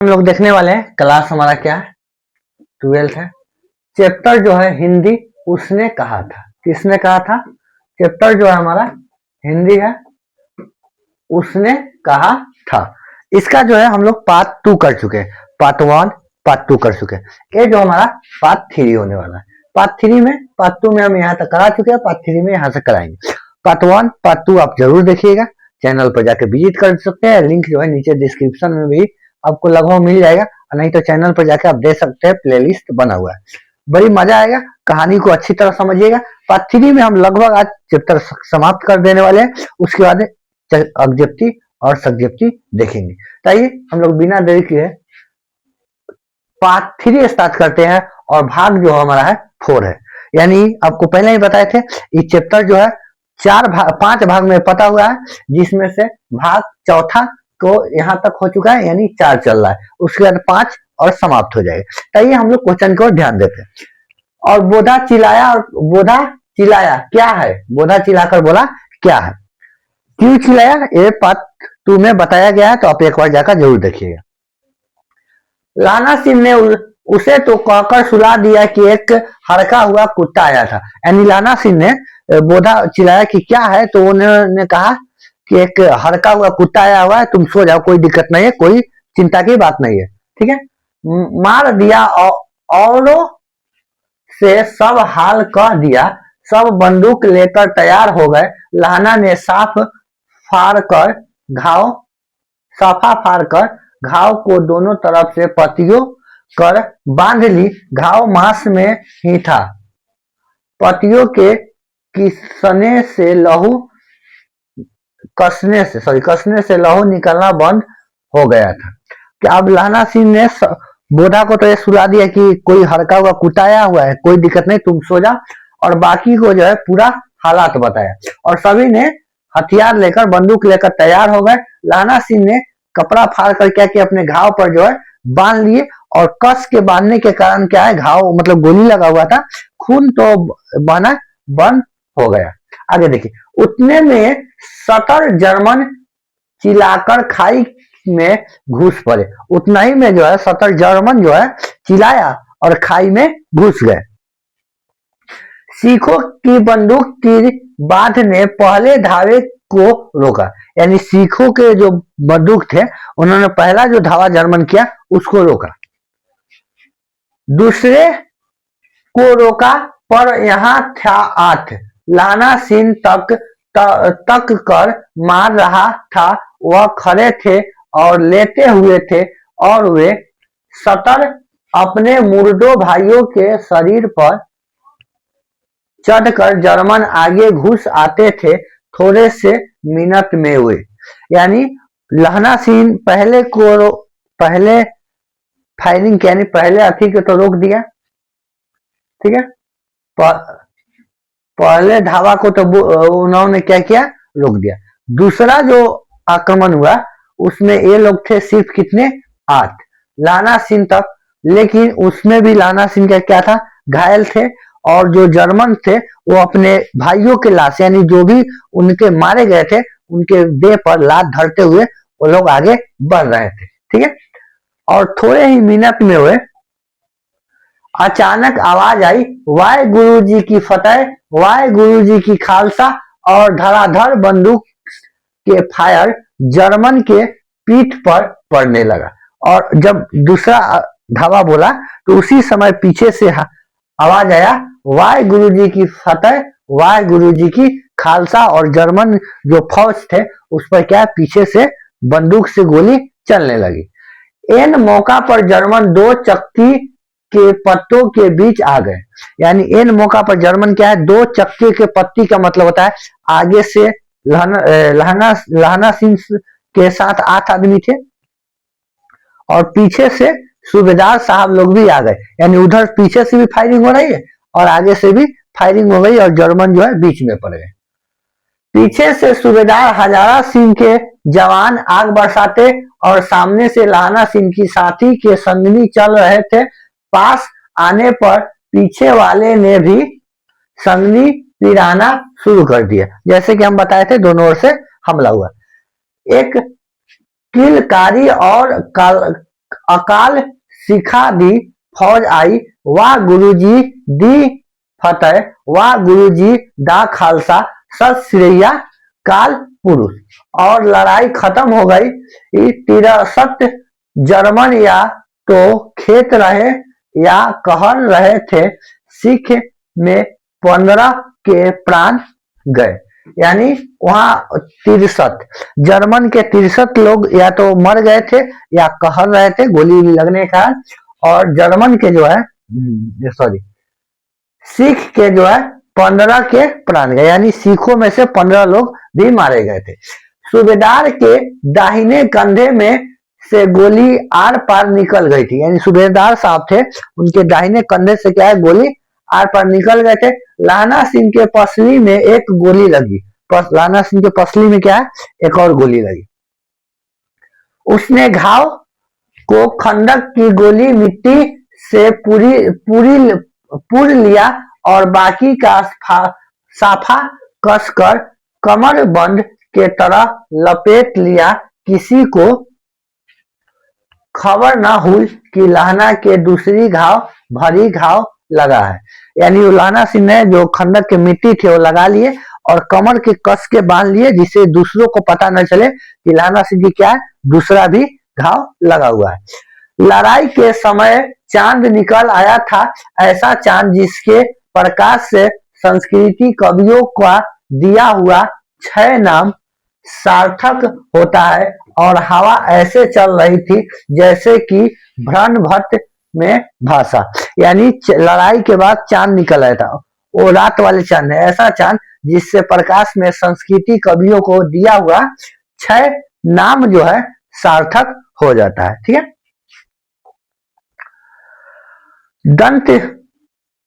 हम लोग देखने वाले हैं। क्लास हमारा क्या है? 12th है। चैप्टर जो है हिंदी, उसने कहा था। किसने कहा था? चैप्टर जो है हमारा हिंदी है, उसने कहा था। इसका जो है हम लोग पार्ट 2 कर चुके हैं। पार्ट 1 पार्ट 2 कर चुके हैं। ये जो हमारा पार्ट 3 होने वाला है। पार्ट 3 में, पार्ट 2 में हम यहाँ तक करा चुके हैं, पार्ट 3 में यहाँ से कराएंगे। पार्ट 1 पार्ट 2 आप जरूर देखिएगा। चैनल पर जाकर विजिट कर सकते हैं। लिंक जो है नीचे डिस्क्रिप्शन में भी आपको लगभग मिल जाएगा, नहीं तो चैनल पर जाकर आप देख सकते हैं, प्लेलिस्ट बना हुआ है। बड़ी मजा आएगा, कहानी को अच्छी तरह समझिएगा। पार्ट 3 में हम लगभग आज चैप्टर समाप्त कर देने वाले हैं। उसके बाद ऑब्जेक्टिव और सब्जेक्टिव देखेंगे। तो आइए हम लोग बिना देरी किए पार्ट 3 स्टार्ट करते हैं। और भाग जो हमारा है 4 है। यानी आपको पहले ही बताए थे, ये चैप्टर जो है 5 भाग में पता हुआ है, जिसमें से भाग चौथा को यहाँ तक हो चुका है, यानी 4 चल रहा है। उसके बाद 5 और समाप्त हो जाएगा। तो ये हम लोग क्वेश्चन को ध्यान देते हैं। और बोधा चिल्लाया, और बोधा चिल्लाया क्या है? बोधा चिल्लाकर बोला क्या है? क्यों चिल्लाया? ये पार्ट 2 में बताया गया है, तो आप एक बार जाकर जरूर देखिएगा। लाना सिंह ने उसे तो कहकर सुला दिया कि एक हड़का हुआ कुत्ता आया था। यानी लाना सिंह ने बोधा चिल्लाया कि क्या है, तो उन्होंने कहा कि एक हड़का हुआ कुत्ता आया हुआ है, तुम सो जाओ, कोई दिक्कत नहीं है, कोई चिंता की बात नहीं है। ठीक है। मार दिया औरों से सब हाल कह दिया। सब बंदूक लेकर तैयार हो गए। लाना ने साफा फाड़ कर घाव को दोनों तरफ से पट्टियों कर बांध ली। घाव मांस में ही था। पट्टियों के कसने से लहू निकलना बंद हो गया था। कि अब लाना सिंह ने बोधा को तो ये सुला दिया कि कोई हड़का हुआ कुत्ता आया हुआ है, कोई दिक्कत नहीं, तुम सो जा। और बाकी को जो है पूरा हालात बताया। और सभी ने हथियार लेकर, बंदूक लेकर तैयार हो गए। लाना सिंह ने कपड़ा फाड़ कर क्या किया, अपने घाव पर जो है बांध लिए। और कस के बांधने के कारण क्या है, घाव मतलब गोली लगा हुआ था, खून तो बहना बंद हो गया। आगे देखिए। उतने में 70 जर्मन चिल्लाकर खाई में घुस पड़े। उतना ही में जो है 70 जर्मन जो है चिल्लाया और खाई में घुस गए। सिखों की बंदूक की बाढ़ ने पहले धावे को रोका। यानी सिखों के जो बंदूक थे, उन्होंने पहला जो धावा जर्मन किया उसको रोका। दूसरे को रोका, पर यहाँ था 8। लाना सिंह तक कर मार रहा था। वह खड़े थे और लेटे हुए थे, और वे 70 अपने मुर्दों भाइयों के शरीर पर चढ़कर जर्मन आगे घुस आते थे। थोड़े से मिनट में हुए। यानी लाना सिंह पहले फायरिंग, यानी पहले अथी को तो रोक दिया। ठीक है। पहले धावा को तो उन्होंने क्या किया, रोक दिया। दूसरा जो आक्रमण हुआ, उसमें ये लोग थे सिर्फ कितने, 8, लाना सिंह तक। लेकिन उसमें भी लाना सिंह का क्या था, घायल थे। और जो जर्मन थे वो अपने भाइयों के लाश, यानी जो भी उनके मारे गए थे, उनके देह पर लात धरते हुए वो लोग आगे बढ़ रहे थे। ठीक है। और थोड़े ही मिनट में हुए, अचानक आवाज आई, वाहे गुरु जी की फतेह, वाहे गुरु जी की खालसा। और धड़ाधड़ बंदूक के फायर जर्मन के पीठ पर पड़ने लगा। और जब दूसरा धावा बोला, तो उसी समय पीछे से आवाज आया, वाहे गुरु जी की फतेह, वाहे गुरु जी की खालसा। और जर्मन जो फौज थे उस पर क्या, पीछे से बंदूक से गोली चलने लगी। इन मौका पर जर्मन 2 चक्की के पत्तों के बीच आ गए। यानी इन मौका पर जर्मन क्या है, 2 चक्के के पत्ती का मतलब होता है आगे से लाना सिंह के साथ 8 आदमी थे, और पीछे से सूबेदार साहब लोग भी आ गए। यानी उधर पीछे से भी फायरिंग हो रही है और आगे से भी फायरिंग हो गई, और जर्मन जो है बीच में पड़ गए। पीछे से सूबेदार हजारा सिंह के जवान आग बरसाते, और सामने से लाना सिंह की साथी के संगनी चल रहे थे। पास आने पर पीछे वाले ने भी संगनी पिराना शुरू कर दिया। जैसे कि हम बताए थे, दोनों ओर से हमला हुआ। एक किलकारी और अकाल सिखा दी फौज आई, वाह गुरुजी दी फतेह, वाह गुरुजी दा खालसा, सत श्रीया काल पुरुष। और लड़ाई खत्म हो गई। 63 जर्मन या तो खेत रहे या कहर रहे थे, सिख में 15 के प्राण गए। यानी वहां 63 जर्मन के 63 लोग या तो मर गए थे या कहर रहे थे गोली लगने का। और जर्मन के जो है सॉरी सिख के जो है 15 के प्राण गए, यानी सिखों में से 15 लोग भी मारे गए थे। सूबेदार के दाहिने कंधे में से गोली आर पार निकल गई थी, यानी सूबेदार साहब थे उनके दाहिने कंधे से क्या है गोली आर पार निकल गए थे। लाना सिंह के पसली में एक गोली लगी, लाना सिंह के पसली में क्या है एक और गोली लगी। उसने घाव को खंडक की गोली मिट्टी से पूर लिया और बाकी का साफा कसकर कमर बंद के तरह लपेट लिया। किसी को खबर ना हुई कि लहना के दूसरी भरी घाव लगा है। यानी लहना सिंह ने जो खंडक के मिट्टी थे वो लगा लिए और कमर के कस के बांध लिए, जिससे दूसरों को पता न चले कि लहना सिंह की क्या है दूसरा भी घाव लगा हुआ है। लड़ाई के समय चांद निकल आया था, ऐसा चांद जिसके प्रकाश से संस्कृति कवियों का दिया हुआ 6 नाम सार्थक होता है। और हवा ऐसे चल रही थी जैसे कि भ्रन भट्ट में भाषा। यानी लड़ाई के बाद चांद निकल आया था, वो रात वाले चांद है, ऐसा चांद जिससे प्रकाश में संस्कृति कवियों को दिया हुआ 6 नाम जो है सार्थक हो जाता है। ठीक है।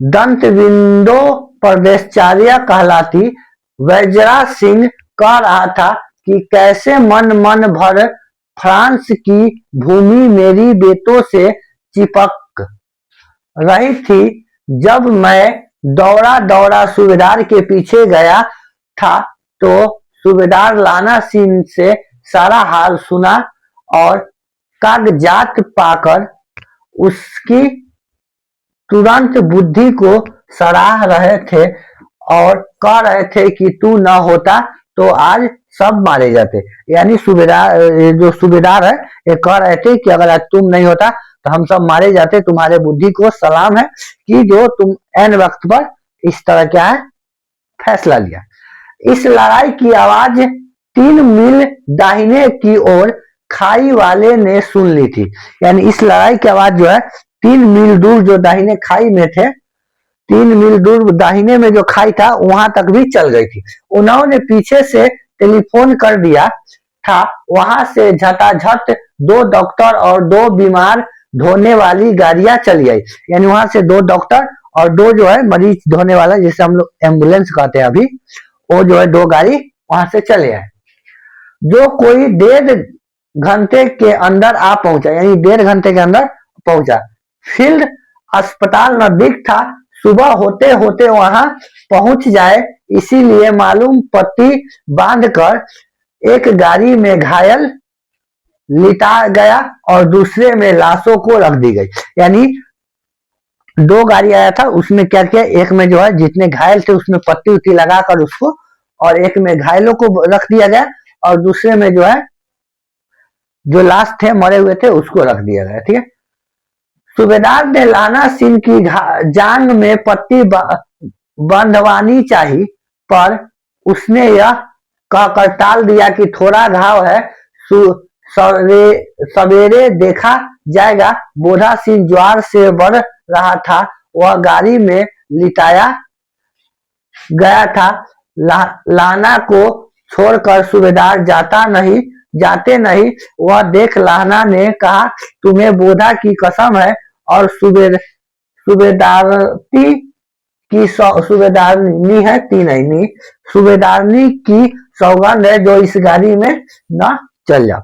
दंत विंदो प्रदेशचार्य कहलाती वज्रा सिंह कह रहा था कि कैसे मन भर फ्रांस की भूमि मेरी बेटों से चिपक रही थी। जब मैं दौड़ा सूबेदार के पीछे गया था तो सूबेदार लाना सिंह से सारा हाल सुना और कागजात पाकर उसकी तुरंत बुद्धि को सराह रहे थे और कह रहे थे कि तू न होता तो आज सब मारे जाते। यानी जो सूबेदार है ये कह रहे थे कि अगर आज तुम नहीं होता तो हम सब मारे जाते। तुम्हारे बुद्धि को सलाम है कि जो तुम एन वक्त पर इस तरह क्या है फैसला लिया। इस लड़ाई की आवाज 3 मील दाहिने की ओर खाई वाले ने सुन ली थी। यानी इस लड़ाई की आवाज जो है 3 मील दूर जो दाहिने खाई में थे, 3 मील दूर दाहिने में जो खाई था वहां तक भी चल गई थी। उन्होंने पीछे से टेलीफोन कर दिया था, वहां से झटाझट 2 डॉक्टर और 2 बीमार धोने वाली गाड़ियां चली आई। यानी वहां से 2 डॉक्टर और 2 जो है मरीज धोने वाला जिसे हम लोग एम्बुलेंस कहते हैं अभी, वो जो है 2 गाड़ी वहां से चले आए। जो कोई 1.5 घंटे के अंदर आ पहुंचा, यानी 1.5 घंटे के अंदर पहुंचा। फील्ड अस्पताल नजदीक था, सुबह होते होते वहां पहुंच जाए, इसीलिए मालूम पट्टी बांधकर एक गाड़ी में घायल लिटा गया और दूसरे में लाशों को रख दी गई। यानी 2 गाड़ी आया था, उसमें क्या किया, एक में जो है जितने घायल थे उसमें पट्टी उट्टी लगाकर उसको, और एक में घायलों को रख दिया गया और दूसरे में जो है जो लाश थे मरे हुए थे उसको रख दिया गया। ठीक है। सूबेदार ने लाना सिंह की जांग में पट्टी बंधवानी चाहिए, पर उसने यह कहकर टाल दिया कि थोड़ा घाव है, सवेरे देखा जाएगा। बोधा सिंह ज्वार से बढ़ रहा था, वह गाड़ी में लिटाया गया था। लाना को छोड़कर सूबेदार जाते नहीं। वह देख लाना ने कहा, तुम्हें बोधा की कसम है और सूबेदारनी है तीन सूबेदारनी की सौगंध है जो इस गाड़ी में न चल जाओ।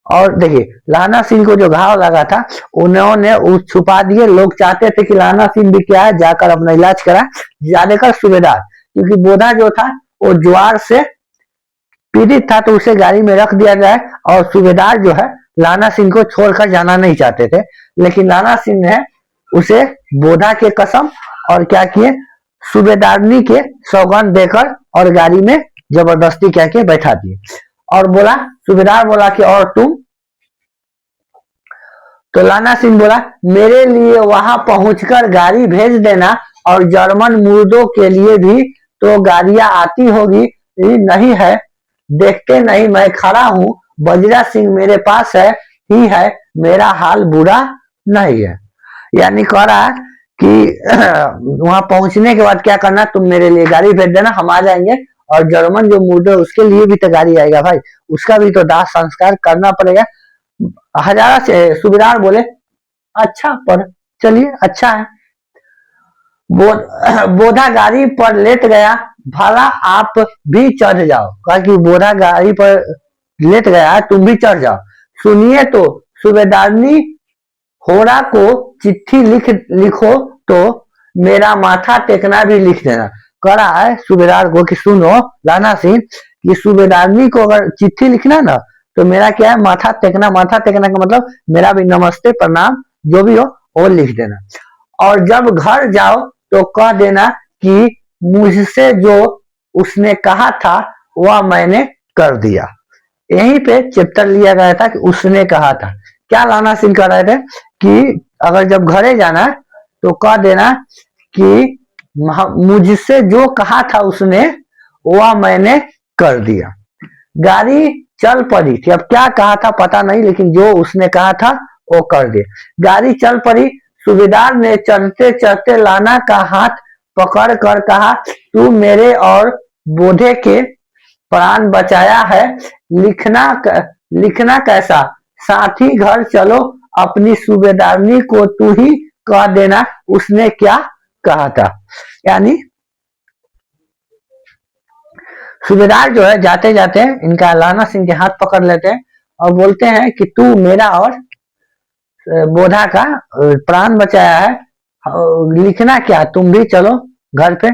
और देखिए लाना सिंह को जो घाव लगा था उन्होंने छुपा दिए। लोग चाहते थे कि लाना सिंह भी क्या है जाकर अपना इलाज करा, ज्यादातर सूबेदार, क्योंकि बोधा जो था वो ज्वार से पीड़ित था तो उसे गाड़ी में रख दिया जाए और सूबेदार जो है लाना सिंह को छोड़कर जाना नहीं चाहते थे, लेकिन लाना सिंह ने उसे बोधा के कसम और क्या किए, सूबेदारनी के सौगंध देकर और गाड़ी में जबरदस्ती क्या किए, बैठा दिए। और बोला, सूबेदार बोला कि और तुम? तो लाना सिंह बोला, मेरे लिए वहां पहुंचकर गाड़ी भेज देना, और जर्मन मुर्दों के लिए भी तो गाड़ियां आती होगी, नहीं है? देखते नहीं मैं खड़ा हूं, बजरा सिंह मेरे पास है ही है, मेरा हाल बुरा नहीं है। यानी कह रहा है कि वहां पहुंचने के बाद क्या करना, तुम मेरे लिए गाड़ी भेज देना, हम आ जाएंगे, और जर्मन जो मुर्दे उसके लिए भी तो गाड़ी आएगा भाई, उसका भी तो दाह संस्कार करना पड़ेगा। हजारा से सूबेदार बोले, अच्छा पर चलिए, अच्छा है। बोधा गाड़ी पर लेट गया, भला आप भी चढ़ जाओ। कहा कि बोधा गाड़ी पर लेट गया, तुम भी चढ़ जाओ। सुनिए तो, सूबेदारनी होरा को चिट्ठी लिखो तो मेरा माथा टेकना भी लिख देना। कह रहा है सूबेदार को कि सुनो लाना सिंह, कि सूबेदारनी को अगर चिट्ठी लिखना ना, तो मेरा क्या है, माथा टेकना। माथा टेकना का मतलब मेरा भी नमस्ते प्रणाम जो भी हो वो लिख देना। और जब घर जाओ तो कह देना कि मुझसे जो उसने कहा था वह मैंने कर दिया। यहीं पे चैप्टर लिया गया था कि उसने कहा था। क्या लाना सिंह कह रहे थे कि अगर जब घरे जाना तो कह देना कि मुझसे जो कहा था उसने वह मैंने कर दिया। गाड़ी चल पड़ी थी, अब क्या कहा था पता नहीं, लेकिन जो उसने कहा था वो कर दिया। गाड़ी चल पड़ी। सूबेदार ने चढ़ते चढ़ते लाना का हाथ पकड़ कर कहा, तू मेरे और बोधे के प्राण बचाया है, लिखना कैसा? साथ ही घर चलो, अपनी सूबेदारनी को तू ही कह देना उसने क्या कहा था। यानी सूबेदार जो है जाते जाते इनका लाना सिंह के हाथ पकड़ लेते हैं और बोलते हैं कि तू मेरा और बोधा का प्राण बचाया है, लिखना क्या, तुम भी चलो घर पे,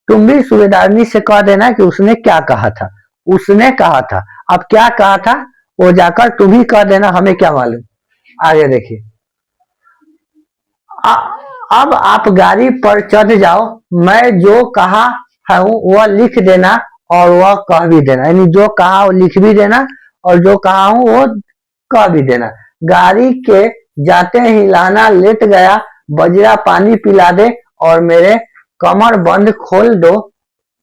तुम भी सूबेदारनी से कह देना कि उसने क्या कहा था। उसने कहा था, अब क्या कहा था वो जाकर तुम ही कह देना, हमें क्या मालूम। आगे देखिए, अब आप गाड़ी पर चढ़ जाओ, मैं जो कहा हूँ वह लिख देना और वह कह भी देना। यानी जो कहा वो लिख भी देना और जो कहा हूँ वो कह भी देना। गाड़ी के जाते ही लाना लेट गया, बजरा पानी पिला दे और मेरे कमर बंद खोल दो,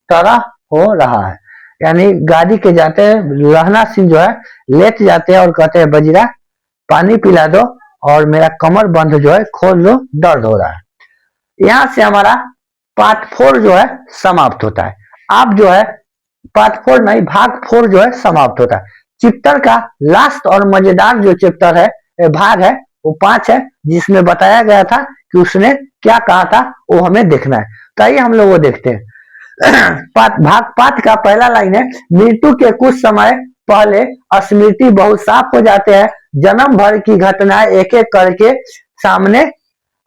तरह हो रहा है। यानी गाड़ी के जाते लाना सिंह जो है लेट जाते हैं और कहते हैं बजरा पानी पिला दो और मेरा कमर बंद जो है खोल दो, दर्द हो रहा है। यहां से हमारा पार्ट 4 जो है समाप्त होता है। आप जो है पार्ट 4 नहीं, भाग 4 जो है समाप्त होता है। चैप्टर का लास्ट और मजेदार जो चैप्टर है, भाग है, वो 5 है, जिसमें बताया गया था कि उसने क्या कहा था, वो हमें देखना है। तो आइए हम लोग वो देखते हैं। भाग 5 का पहला लाइन है, मृत्यु के कुछ समय पहले स्मृति बहुत साफ हो जाते हैं, जन्म भर की घटनाएं एक एक करके सामने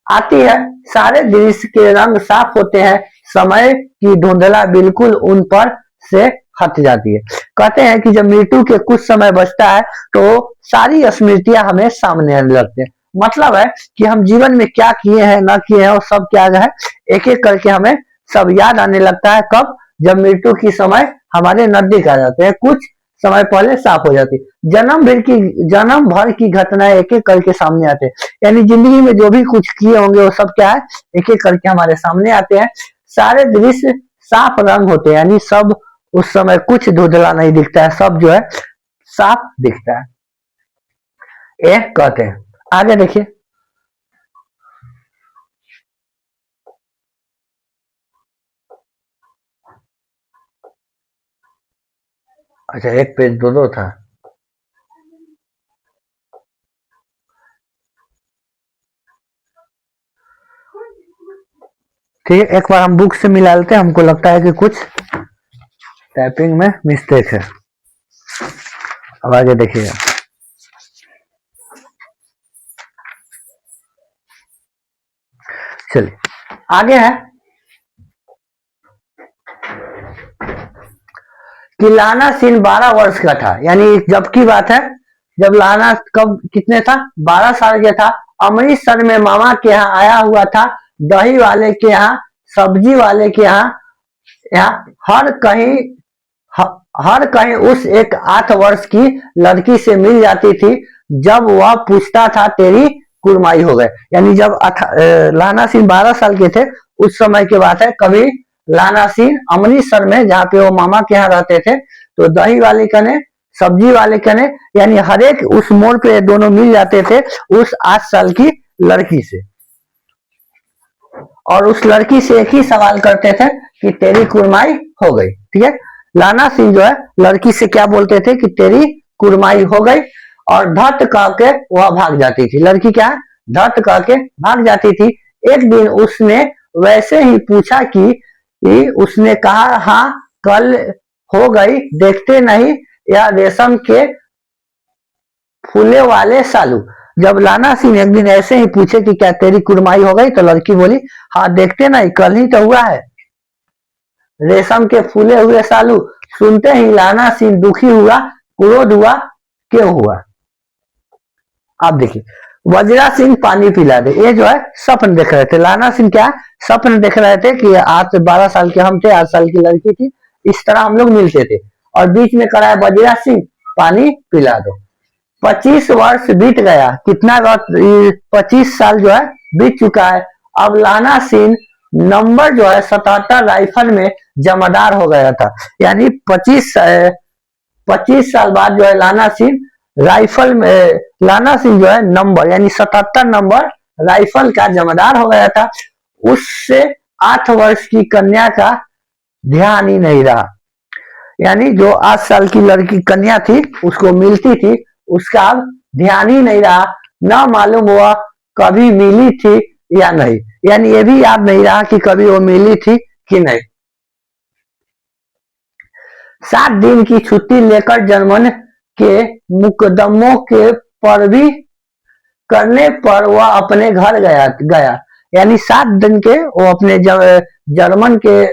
आती है, सारे दृश्य के रंग साफ होते हैं, समय की धुंधला बिल्कुल उन पर से हट जाती है। कहते हैं कि जब मृत्यु के कुछ समय बचता है तो सारी स्मृतियां हमें सामने आने लगती है। मतलब है कि हम जीवन में क्या किए हैं ना किए हैं और सब क्या है एक एक करके हमें सब याद आने लगता है। कब? जब मृत्यु की समय हमारे नजदीक आ जाते हैं, कुछ समय पहले साफ हो जाती है। जन्म भर की घटनाएं एक एक करके सामने आते हैं। यानी जिंदगी में जो भी कुछ किए होंगे वो सब क्या है एक एक करके हमारे सामने आते हैं। सारे दृश्य साफ रंग होते हैं, यानी सब उस समय कुछ धुंधला नहीं दिखता है, सब जो है साफ दिखता है, ये कहते हैं। आगे देखिए, अच्छा एक पेज दो था। ठीक है, एक बार हम बुक से मिला लेते हैं, हमको लगता है कि कुछ टाइपिंग में मिस्टेक है। अब आगे देखिएगा, चलिए आगे है कि लाना सिंह 12 वर्ष का था। यानी जब की बात है जब लाना कब कितने था 12 साल के था, अमृतसर में मामा के यहाँ आया हुआ था, दही वाले के यहाँ, सब्जी वाले के यहाँ हर कहीं उस एक 8 वर्ष की लड़की से मिल जाती थी। जब वह पूछता था तेरी कुरमाई हो गए, यानी जब लाना सिंह 12 साल के थे उस समय की बात है। कभी लाना सिंह अमृतसर में जहाँ पे वो मामा के यहाँ रहते थे, तो दही वाले कने, सब्जी वाले कने, यानी हर एक उस मोड़ पे दोनों मिल जाते थे उस 8 साल की लड़की से, और उस लड़की से एक ही सवाल करते थे कि तेरी कुरमाई हो गई। ठीक है, लाना सिंह जो है लड़की से क्या बोलते थे कि तेरी कुरमाई हो गई, और धत कह के वह भाग जाती थी। लड़की क्या है, धत कह के भाग जाती थी। एक दिन उसने वैसे ही पूछा कि उसने कहा हाँ कल हो गई, देखते नहीं या रेशम के फूले वाले सालू। जब लाना सिंह एक दिन ऐसे ही पूछे कि क्या तेरी कुरमाई हो गई, तो लड़की बोली हाँ देखते नहीं, कल ही तो हुआ है, रेशम के फूले हुए सालू। सुनते ही लाना सिंह दुखी हुआ, क्रोध हुआ। क्यों हुआ आप देखिए, वज्रा सिंह पानी पिला दे, ये जो है सपन देख रहे थे। लाना सिंह क्या सपन देख रहे थे कि आज 12 साल के हम थे, 8 साल की लड़की थी, इस तरह हम लोग मिलते थे, और बीच में कराया वज्रा सिंह पानी पिला दो। 25 वर्ष बीत गया, कितना 25 साल जो है बीत चुका है। अब लाना सिंह नंबर जो है 77 राइफल में जमादार हो गया था, यानी 25 साल बाद जो है लाना सिंह राइफल में, लाना सिंह जो है नंबर यानी 77 नंबर राइफल का जमादार हो गया था। उससे 8 वर्ष की कन्या का ध्यान ही नहीं रहा, यानी जो 8 साल की लड़की कन्या थी उसको मिलती थी, उसका अब ध्यान ही नहीं रहा। ना मालूम हुआ कभी मिली थी या नहीं, यानी ये भी याद नहीं रहा कि कभी वो मिली थी कि नहीं। 7 दिन की छुट्टी लेकर जर्मन के मुकदमों के पैरवी करने पर वह अपने घर गया, यानी 7 दिन के वो अपने जर्मन के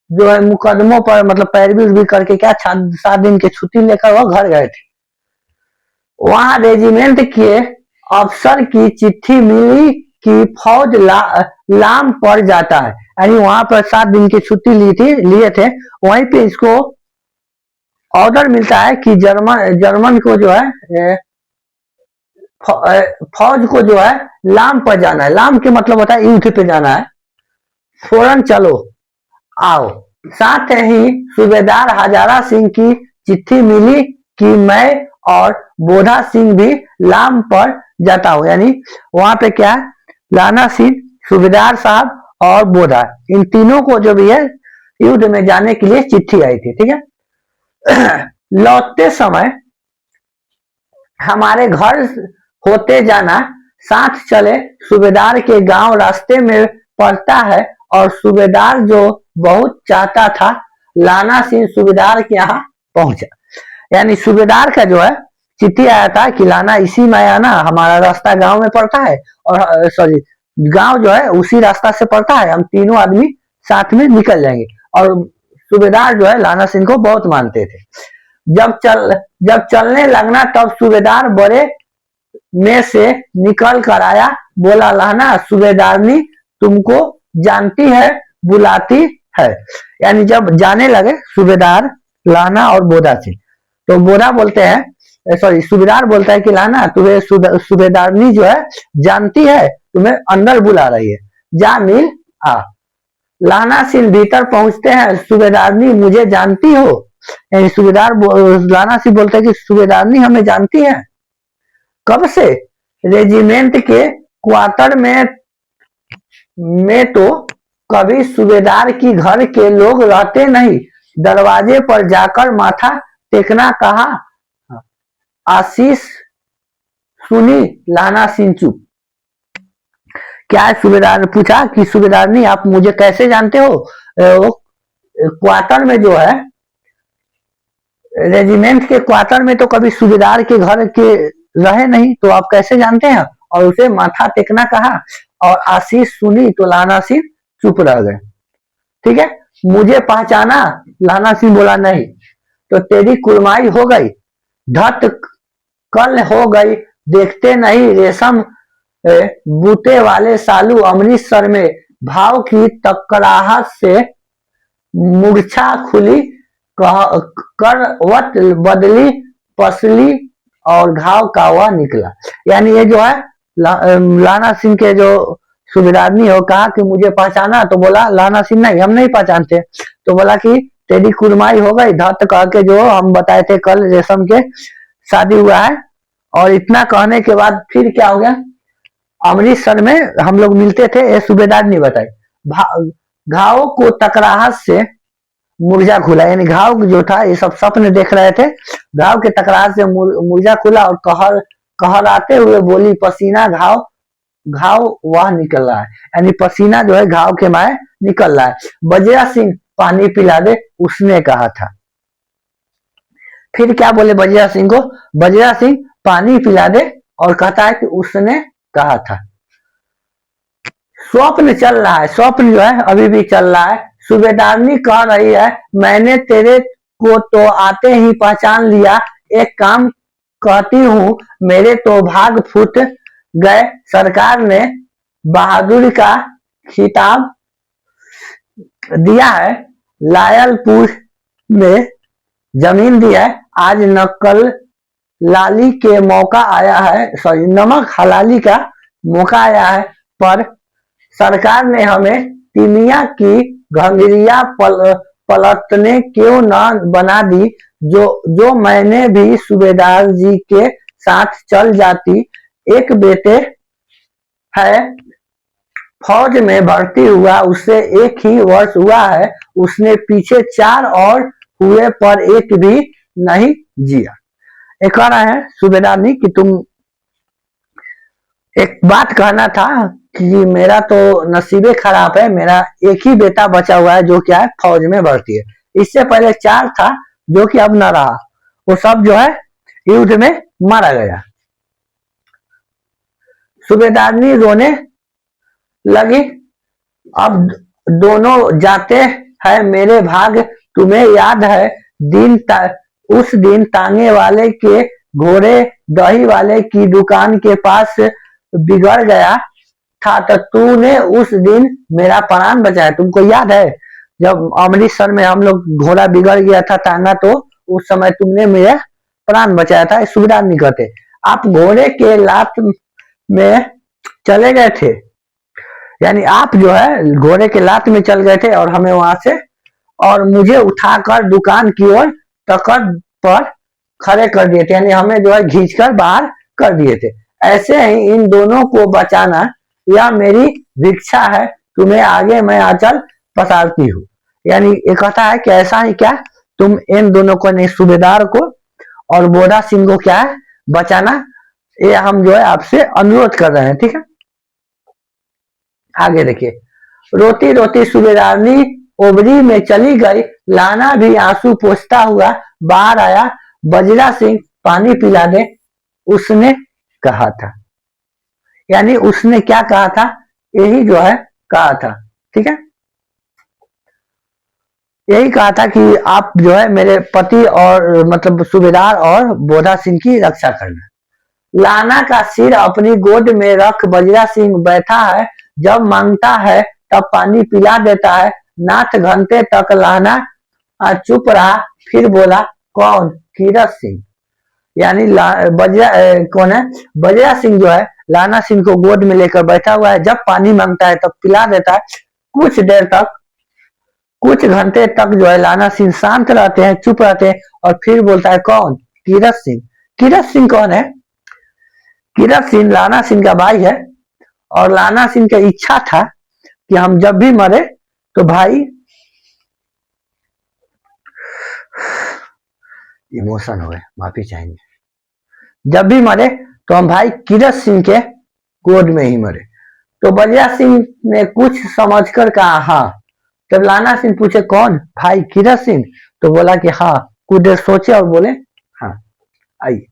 जो है मुकदमों पर मतलब पैरवी भी करके क्या 7 दिन की छुट्टी लेकर वह घर गए थे। वहां रेजिमेंट के अफसर की चिट्ठी मिली कि फौज लाम पड़ जाता है, यानी वहां पर 7 दिन की छुट्टी लिए थे, वहीं पे इसको ऑर्डर मिलता है कि जर्मन को जो है फौज को जो है लाम पर जाना है। लाम के मतलब होता है युद्ध पे जाना है, फौरन चलो आओ। साथ ही सूबेदार हजारा सिंह की चिट्ठी मिली कि मैं और बोधा सिंह भी लाम पर जाता हूं, यानी वहां पे क्या है लाना सिंह, सूबेदार साहब और बोधा, इन तीनों को जो भी है युद्ध में जाने के लिए चिट्ठी आई थी। ठीक है, लौटते समय हमारे घर होते जाना, साथ चले, सूबेदार के गांव रास्ते में पड़ता है, और सूबेदार जो बहुत चाहता था लाना सिंह सूबेदार के यहाँ पहुंचा, यानी सूबेदार का जो है चिट्ठी आया था कि लाना इसी में आना, हमारा रास्ता गांव में पड़ता है, और सॉरी गांव जो है उसी रास्ता से पड़ता है, हम तीनों आदमी साथ में निकल जाएंगे। और सूबेदार जो है लाना सिंह को बहुत मानते थे। जब चलने लगना तब सूबेदार बड़े में से निकल कर आया, बोला लाना सूबेदारनी तुमको जानती है, बुलाती है, यानी जब जाने लगे सूबेदार लाना और बोधा सिंह, तो बोधा बोलते हैं सॉरी सूबेदार बोलता है कि लाना तुम्हें सूबेदारनी जो है जानती है, तुम्हें अंदर बुला रही है, जा मिल आ। लाना सिंह भीतर पहुंचते हैं, सूबेदारनी मुझे जानती हो, यानी सूबेदार लाना सिंह बोलते हैं कि सूबेदारनी हमें जानती है, कब से, रेजिमेंट के क्वार्टर में तो कभी सूबेदार की घर के लोग रहते नहीं, दरवाजे पर जाकर माथा टेकना कहा, आशीष सुनी लाना सिंह चुप। क्या है सूबेदार ने पूछा कि सूबेदारनी आप मुझे कैसे जानते हो, क्वार्टर में जो है रेजिमेंट के क्वार्टर में तो कभी सूबेदार के घर के रहे नहीं, तो आप कैसे जानते हैं, और उसे माथा टेकना कहा, और आशीष सुनी तो लाना सिंह चुप रह गए। ठीक है, मुझे पहचाना, लाना सिंह बोला नहीं, तो तेरी कुरमाई हो गई, धत कल हो गई देखते नहीं रेशम बूटे वाले सालू अमृतसर में भाव की टकराहट से मूर्छा खुली करवट बदली पसली और घाव का हुआ निकला। यानी ये जो है लाना सिंह के जो सुबेदारनी हो कहा कि मुझे पहचाना, तो बोला लाना सिंह नहीं हम नहीं पहचानते। तो बोला कि तेरी कुरमाई हो गई धत कह के जो हम बताए थे कल रेशम के शादी हुआ है। और इतना कहने के बाद फिर क्या हो गया, अमृतसर में हम लोग मिलते थे, ये सूबेदार नहीं बताए घाव को टकराहट से मुर्जा खुला। यानी घाव जो था ये सब सपने देख रहे थे, घाव के टकराहट से मुर्जा खुला और कहराते हुए बोली पसीना घाव वह निकल रहा है। यानी पसीना जो है घाव के माए निकल रहा है। बजरा सिंह पानी पिला दे उसने कहा था। फिर क्या बोले बजरा सिंह को, बजरा सिंह पानी पिला दे और कहता है कि उसने कहा था। स्वप्न चल रहा है, स्वप्न जो है अभी भी चल रहा है। सूबेदारनी कह रही है मैंने तेरे को तो आते ही पहचान लिया, एक काम कहती हूँ मेरे तो भाग फूट गए। सरकार ने बहादुरी का खिताब दिया है, लायलपुर में जमीन दी है, आज नकल लाली के मौका आया है, सॉरी नमक हलाली का मौका आया है। पर सरकार ने हमें तिमिया की घंगरिया पलटने क्यों न बना दी, जो मैंने भी सूबेदार जी के साथ चल जाती। एक बेटे है फौज में भर्ती हुआ, उससे एक ही वर्ष हुआ है, उसने पीछे 4 और हुए पर एक भी नहीं जिया। एक कह रहा है सूबेदारनी कि तुम एक बात कहना था कि मेरा तो नसीबे खराब है, मेरा एक ही बेटा बचा हुआ है जो क्या है फौज में भर्ती है, इससे पहले 4 था जो कि अब न रहा, वो सब जो है युद्ध में मारा गया। सूबेदारनी रोने लगी, अब दोनों जाते हैं मेरे भाग, तुम्हें याद है उस दिन तांगे वाले के घोड़े दही वाले की दुकान के पास बिगड़ गया था, तो तूने उस दिन मेरा प्राण बचाया। तुमको याद है जब अमृतसर में हम लोग घोड़ा बिगड़ गया था तांगा, तो उस समय तुमने मेरा प्राण बचाया था। सूबेदार नहीं कहते आप घोड़े के लात में चले गए थे, यानी आप जो है घोड़े के लात में चल गए थे और हमें वहां से और मुझे उठाकर दुकान की ओर टक्कर पर खड़े कर दिए थे, यानी हमें जो है खींचकर बाहर कर दिए थे। ऐसे ही इन दोनों को बचाना यह मेरी भिक्षा है, तुम्हें आगे मैं आंचल पसारती हूँ। यानी ये कहता है कि ऐसा ही क्या तुम इन दोनों को नहीं, सूबेदार को और बोधा सिंह को क्या है बचाना, ये हम जो है आपसे अनुरोध कर रहे हैं, ठीक है। आगे देखिए, रोती रोती सूबेदारनी ओबरी में चली गई, लाना भी आंसू पोंछता हुआ बाहर आया। बजरा सिंह पानी पिला दे उसने कहा था, यानी उसने क्या कहा था, यही जो है कहा था, ठीक है। यही कहा था कि आप जो है मेरे पति और मतलब सूबेदार और बोधा सिंह की रक्षा करना। लाना का सिर अपनी गोद में रख बजरा सिंह बैठा है, जब मांगता है तब पानी पिला देता है। नाथ घंटे तक लाना चुप रहा, फिर बोला कौन, कीरत सिंह। यानी कौन है, बजरा सिंह जो है लाना सिंह को गोद में लेकर बैठा हुआ है, जब पानी मांगता है तब पिला देता है। कुछ देर तक, कुछ घंटे तक जो है लाना सिंह शांत रहते हैं, चुप रहते हैं, और फिर बोलता है कौन, कीरत सिंह। कीरत सिंह कौन है, कीरत सिंह लाना सिंह का भाई है, और लाना सिंह की इच्छा था कि हम जब भी मरे तो भाई, इमोशन हो गए, माफी चाहेंगे, जब भी मरे तो हम भाई कीरत सिंह के गोद में ही मरे। तो बजरा सिंह ने कुछ समझकर कहा हाँ। जब लाना सिंह पूछे कौन, भाई कीरत सिंह, तो बोला कि हाँ। कुछ देर सोचे और बोले हाँ। आइए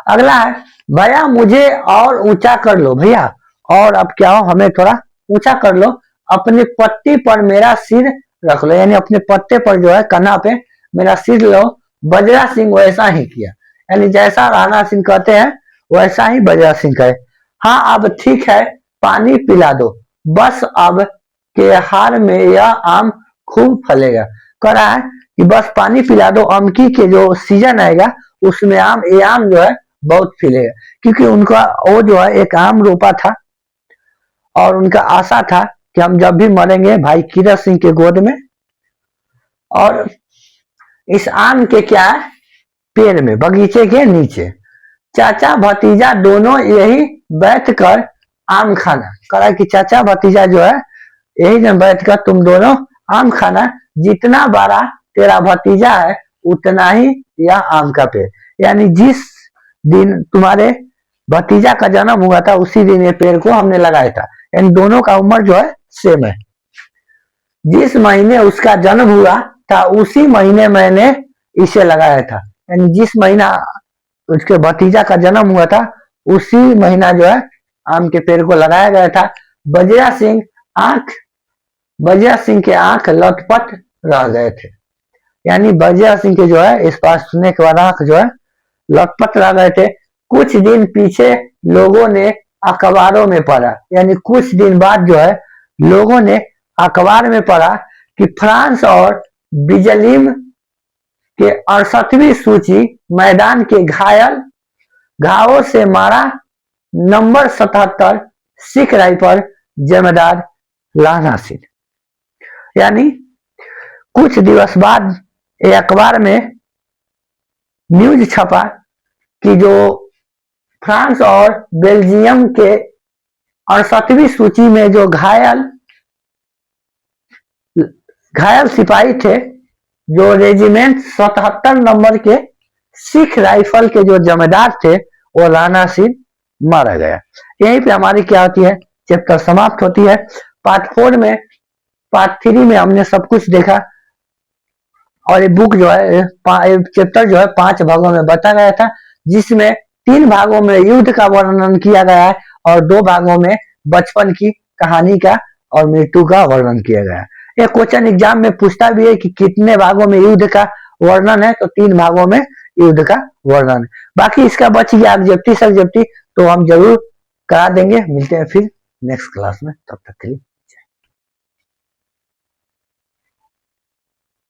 अगला है, भैया मुझे और ऊंचा कर लो, भैया और अब क्या हो हमें थोड़ा ऊंचा कर लो, अपने पट्टी पर मेरा सिर रख लो, यानी अपने पट्टे पर जो है कन्हा पे मेरा सिर लो। बजरा सिंह वैसा ही किया, यानी जैसा राणा सिंह कहते हैं वैसा ही बजरा सिंह कहे। हाँ अब ठीक है, पानी पिला दो, बस अब के हार में यह आम खूब फलेगा। कह रहा है कि बस पानी पिला दो, अमकी के जो सीजन आएगा उसमें ये आम जो है बहुत फैलेगा। क्योंकि उनका वो जो है एक आम रोपा था और उनका आशा था कि हम जब भी मरेंगे भाई कीरत सिंह के गोद में, और इस आम के क्या है पेड़ में, बगीचे के नीचे चाचा भतीजा दोनों यही बैठ कर आम खाना। कहा कि चाचा भतीजा जो है यही जब बैठ कर तुम दोनों आम खाना, जितना बड़ा तेरा भतीजा है उतना ही यह आम का पेड़। यानी जिस दिन तुम्हारे भतीजा का जन्म हुआ था उसी दिन ये पेड़ को हमने लगाया था। यानी दोनों का उम्र जो है सेम है। जिस महीने उसका जन्म हुआ था उसी महीने मैंने इसे लगाया था। यानी जिस महीना उसके भतीजा का जन्म हुआ था उसी महीना जो है आम के पेड़ को लगाया गया था। बजरा सिंह के आंख लटपट रह गए थे। यानी बजरा सिंह के जो है इस पास सुनने के बाद आंख जो है लटपट रह गए थे। कुछ दिन पीछे लोगों ने अखबारों में पढ़ा, यानी कुछ दिन बाद जो है लोगों ने अखबार में पढ़ा कि फ्रांस और बिजलिम के 68वीं सूची मैदान के घावों से मारा नंबर 77 सिख राइफल जमींदार लाना सिंह। यानी कुछ दिवस बाद ये अखबार में न्यूज छपा कि जो फ्रांस और बेल्जियम के 68वीं सूची में जो घायल सिपाही थे, जो रेजिमेंट 77 नंबर के सिख राइफल के जो जमींदार थे वो राणा सिंह मारा गया। यहीं पे हमारी क्या होती है चैप्टर समाप्त होती है। पार्ट 3 में हमने सब कुछ देखा और ये बुक जो है चैप्टर जो है 5 भागों में बताया गया था, जिसमें 3 भागों में युद्ध का वर्णन किया गया है और 2 भागों में बचपन की कहानी का और मृत्यु का वर्णन किया गया है। ये क्वेश्चन एग्जाम में पूछता भी है कि कितने भागों में युद्ध का वर्णन है, तो 3 भागों में युद्ध का वर्णन है। बाकी इसका बच गया ऑब्जेक्टिव सब्जेक्टिव तो हम जरूर करा देंगे। मिलते हैं फिर नेक्स्ट क्लास में, तब तक के लिए।